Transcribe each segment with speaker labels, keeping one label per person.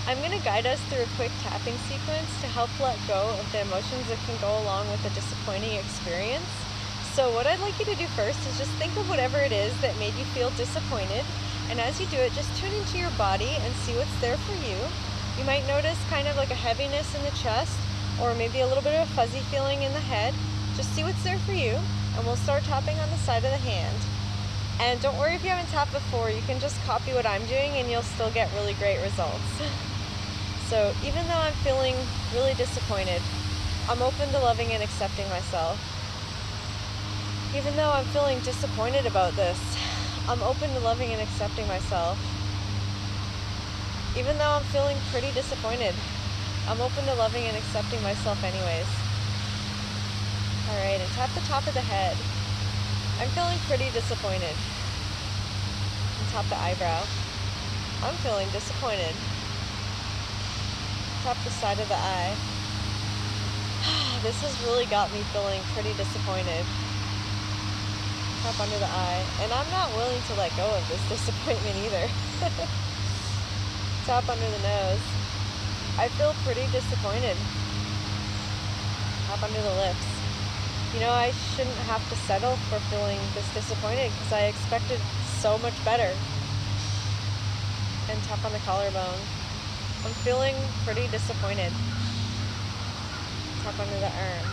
Speaker 1: I'm going to guide us through a quick tapping sequence to help let go of the emotions that can go along with a disappointing experience. So what I'd like you to do first is just think of whatever it is that made you feel disappointed. And as you do it, just tune into your body and see what's there for you. You might notice kind of like a heaviness in the chest, or maybe a little bit of a fuzzy feeling in the head. Just see what's there for you, and we'll start tapping on the side of the hand. And don't worry if you haven't tapped before, you can just copy what I'm doing and you'll still get really great results. So even though I'm feeling really disappointed, I'm open to loving and accepting myself. Even though I'm feeling disappointed about this, I'm open to loving and accepting myself. Even though I'm feeling pretty disappointed, I'm open to loving and accepting myself anyways. Alright, and tap the top of the head. I'm feeling pretty disappointed. And tap the eyebrow. I'm feeling disappointed. Tap the side of the eye. This has really got me feeling pretty disappointed. Tap under the eye. And I'm not willing to let go of this disappointment either. Tap under the nose. I feel pretty disappointed. Tap under the lips. You know, I shouldn't have to settle for feeling this disappointed because I expected so much better. And tap on the collarbone. I'm feeling pretty disappointed. Tap under the arm.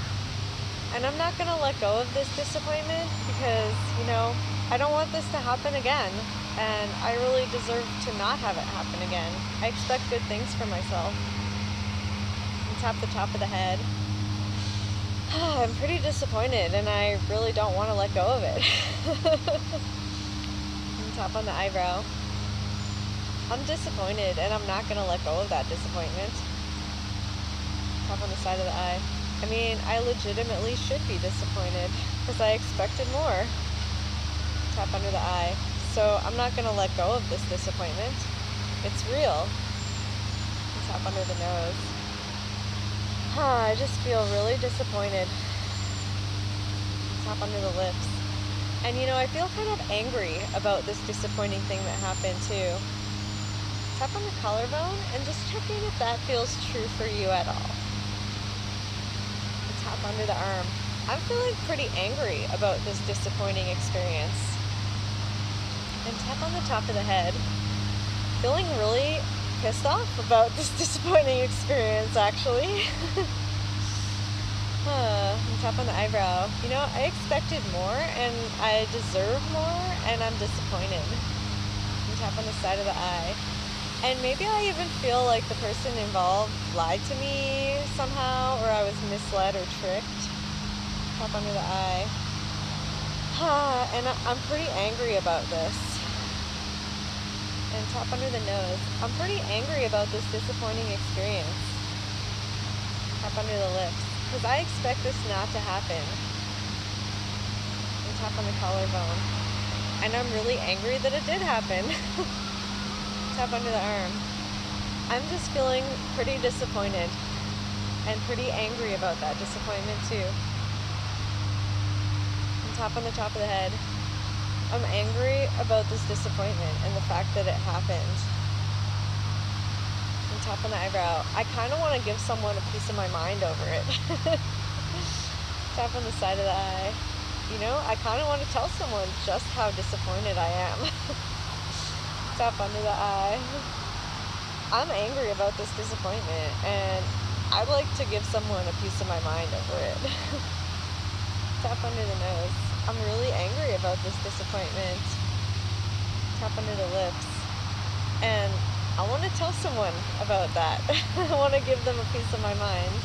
Speaker 1: And I'm not going to let go of this disappointment because, you know, I don't want this to happen again. And I really deserve to not have it happen again. I expect good things for myself. And tap the top of the head. I'm pretty disappointed and I really don't want to let go of it. And tap on the eyebrow. I'm disappointed and I'm not going to let go of that disappointment. Tap on the side of the eye. I mean, I legitimately should be disappointed because I expected more. Tap under the eye. So I'm not going to let go of this disappointment. It's real. And tap under the nose. I just feel really disappointed. Tap under the lips. And you know, I feel kind of angry about this disappointing thing that happened too. Tap on the collarbone and just check in if that feels true for you at all. And tap under the arm. I'm feeling pretty angry about this disappointing experience. And tap on the top of the head. Feeling really pissed off about this disappointing experience, actually. And tap on the eyebrow. You know, I expected more and I deserve more and I'm disappointed. And tap on the side of the eye. And maybe I even feel like the person involved lied to me somehow, or I was misled or tricked. Tap under the eye. And I'm pretty angry about this. And tap under the nose. I'm pretty angry about this disappointing experience. Tap under the lips. Because I expect this not to happen. And tap on the collarbone. And I'm really angry that it did happen. Tap under the arm. I'm just feeling pretty disappointed and pretty angry about that disappointment too. And tap on the top of the head. I'm angry about this disappointment and the fact that it happened. And tap on the eyebrow. I kind of want to give someone a piece of my mind over it. Tap on the side of the eye. You know, I kind of want to tell someone just how disappointed I am. Tap under the eye. I'm angry about this disappointment and I'd like to give someone a piece of my mind over it. Tap under the nose. I'm really angry about this disappointment. Tap under the lips. And I want to tell someone about that. I want to give them a piece of my mind.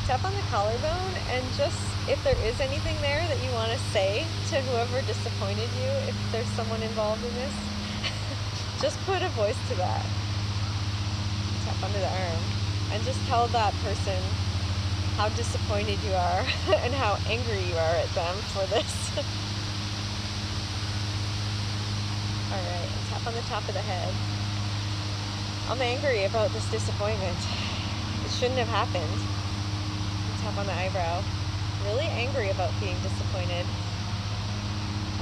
Speaker 1: Tap on the collarbone and just, if there is anything there that you want to say to whoever disappointed you, if there's someone involved in this, just put a voice to that. Tap under the arm. And just tell that person how disappointed you are and how angry you are at them for this. Alright, and tap on the top of the head. I'm angry about this disappointment. It shouldn't have happened. And tap on the eyebrow. Really angry about being disappointed.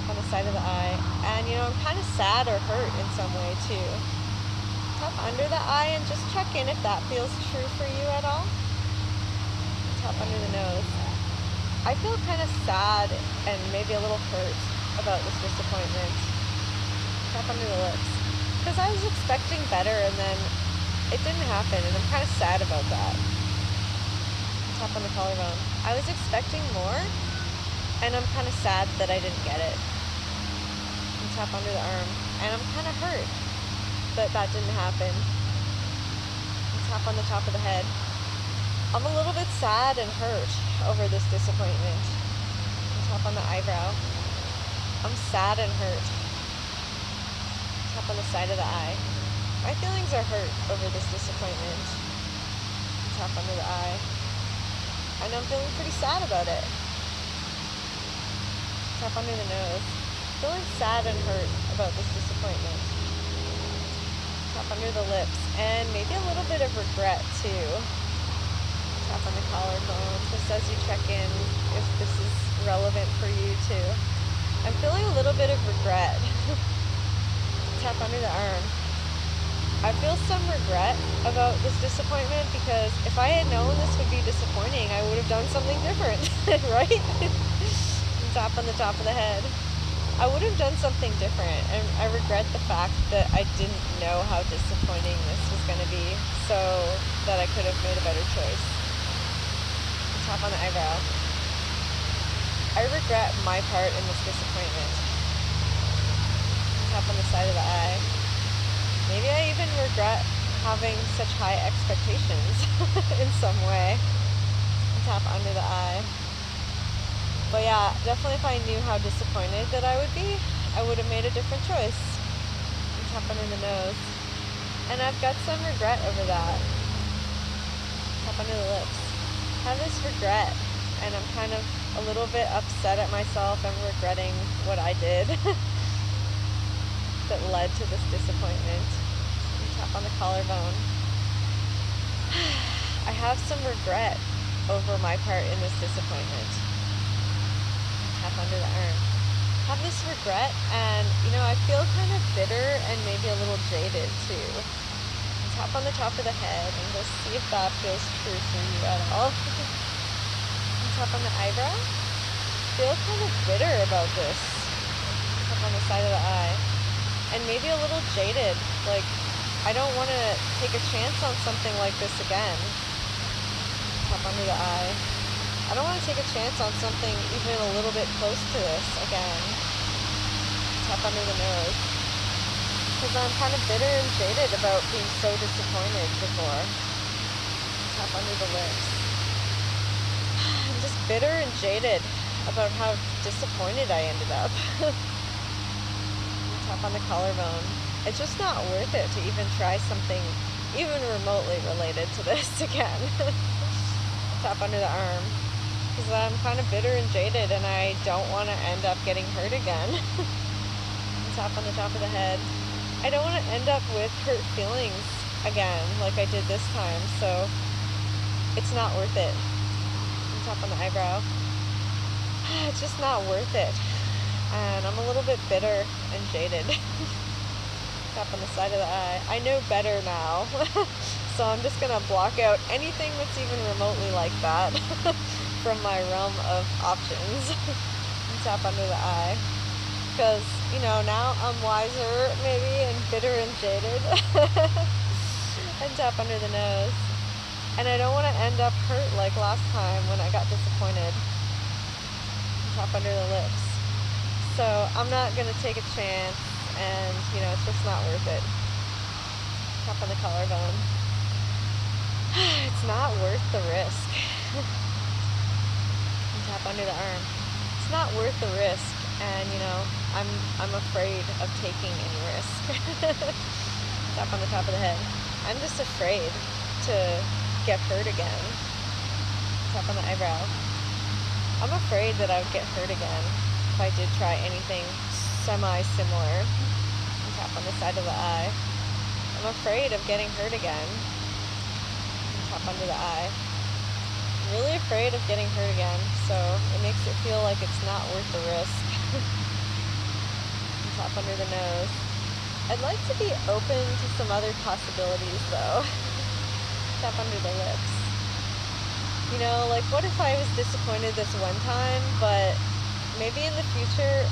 Speaker 1: On the side of the eye. And you know, I'm kind of sad or hurt in some way too. Tap under the eye and just check in if that feels true for you at all. Tap under the nose. I feel kind of sad and maybe a little hurt about this disappointment. Tap under the lips. Because I was expecting better and then it didn't happen and I'm kind of sad about that. Tap on the collarbone. I was expecting more and I'm kind of sad that I didn't get it. And tap under the arm. And I'm kind of hurt that that didn't happen. And tap on the top of the head. I'm a little bit sad and hurt over this disappointment. And tap on the eyebrow. I'm sad and hurt. Tap on the side of the eye. My feelings are hurt over this disappointment. And tap under the eye. And I'm feeling pretty sad about it. Tap under the nose. Feeling sad and hurt about this disappointment. Tap under the lips. And maybe a little bit of regret too. Tap on the collarbone just as you check in if this is relevant for you too. I'm feeling a little bit of regret. Tap under the arm. I feel some regret about this disappointment because if I had known this would be disappointing, I would have done something different, right? And tap on the top of the head. I would have done something different, and I regret the fact that I didn't know how disappointing this was going to be, so that I could have made a better choice. And tap on the eyebrow. I regret my part in this disappointment. And tap on the side of the eye. Maybe I even regret having such high expectations in some way. And tap under the eye. But yeah, definitely if I knew how disappointed that I would be, I would have made a different choice. And tap under the nose. And I've got some regret over that. Tap under the lips. I have this regret, and I'm kind of a little bit upset at myself. I'm regretting what I did that led to this disappointment. And tap on the collarbone. I have some regret over my part in this disappointment. And tap under the arm. I have this regret, and I feel kind of bitter and maybe a little jaded too. And tap on the top of the head and just see if that feels true for you at all. And tap on the eyebrow. Feel kind of bitter about this. Tap on the side of the eye. And maybe a little jaded, like I don't want to take a chance on something like this again. Tap under the eye. I don't want to take a chance on something even a little bit close to this again. Tap under the nose. Because I'm kind of bitter and jaded about being so disappointed before. Tap under the lips. I'm just bitter and jaded about how disappointed I ended up. Tap on the collarbone. It's just not worth it to even try something even remotely related to this again. Tap under the arm. Because I'm kind of bitter and jaded and I don't want to end up getting hurt again. And tap on the top of the head. I don't want to end up with hurt feelings again like I did this time, so it's not worth it. And tap on the eyebrow. It's just not worth it. And I'm a little bit bitter and jaded. Tap on the side of the eye. I know better now. So I'm just going to block out anything that's even remotely like that from my realm of options. And tap under the eye. Because, now I'm wiser maybe and bitter and jaded. And tap under the nose. And I don't want to end up hurt like last time when I got disappointed. And tap under the lips. So I'm not going to take a chance, and, it's just not worth it. Tap on the collarbone. It's not worth the risk. And tap under the arm. It's not worth the risk, and, I'm afraid of taking any risk. Tap on the top of the head. I'm just afraid to get hurt again. Tap on the eyebrow. I'm afraid that I would get hurt again if I did try anything semi-similar. And tap on the side of the eye. I'm afraid of getting hurt again. And tap under the eye. I'm really afraid of getting hurt again, so it makes it feel like it's not worth the risk. And tap under the nose. I'd like to be open to some other possibilities though. Tap under the lips. You know, like what if I was disappointed this one time, but maybe in the future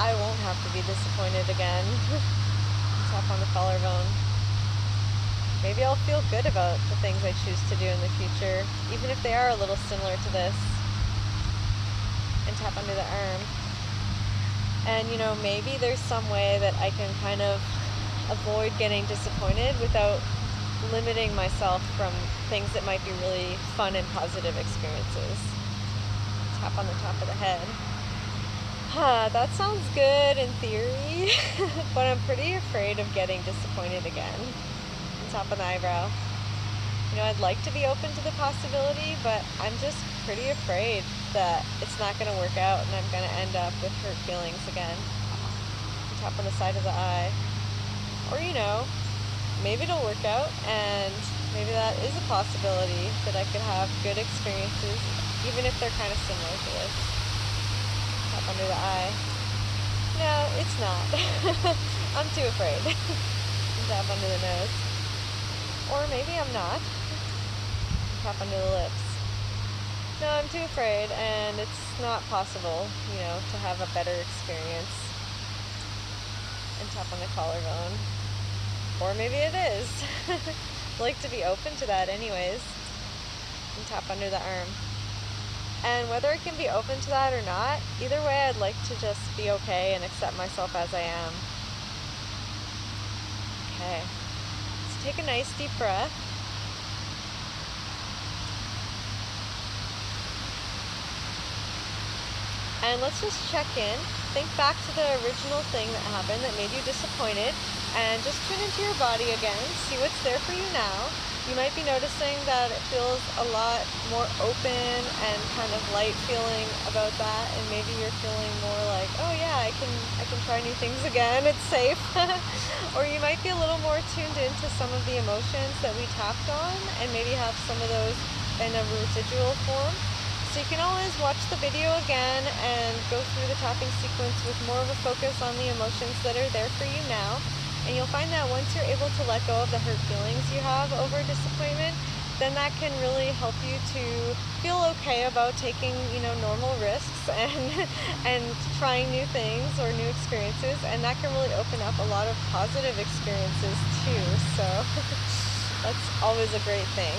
Speaker 1: I won't have to be disappointed again. Tap on the collarbone. Maybe I'll feel good about the things I choose to do in the future, even if they are a little similar to this. And tap under the arm. And you know, maybe there's some way that I can kind of avoid getting disappointed without limiting myself from things that might be really fun and positive experiences. Tap on the top of the head. That sounds good in theory, but I'm pretty afraid of getting disappointed again. And tap on the eyebrow. You know, I'd like to be open to the possibility, but I'm just pretty afraid that it's not going to work out and I'm going to end up with hurt feelings again. And tap on the side of the eye. Or, you know, maybe it'll work out, and maybe that is a possibility that I could have good experiences, even if they're kind of similar to this. Tap under the eye. No, it's not. I'm too afraid. Tap under the nose. Or maybe I'm not. Tap under the lips. No, I'm too afraid, and it's not possible, you know, to have a better experience. And tap on the collarbone. Or maybe it is. I'd like to be open to that anyways. And tap under the arm. And whether I can be open to that or not, either way I'd like to just be okay and accept myself as I am. Okay. Let's take a nice deep breath. And let's just check in. Think back to the original thing that happened that made you disappointed, and just tune into your body again. See what's there for you now. You might be noticing that it feels a lot more open and kind of light feeling about that, and maybe you're feeling more like, oh yeah, I can try new things again, it's safe. Or you might be a little more tuned into some of the emotions that we tapped on, and maybe have some of those in a residual form. So you can always watch the video again and go through the tapping sequence with more of a focus on the emotions that are there for you now. And you'll find that once you're able to let go of the hurt feelings you have over disappointment, then that can really help you to feel okay about taking, you know, normal risks and trying new things or new experiences, and that can really open up a lot of positive experiences too. So that's always a great thing.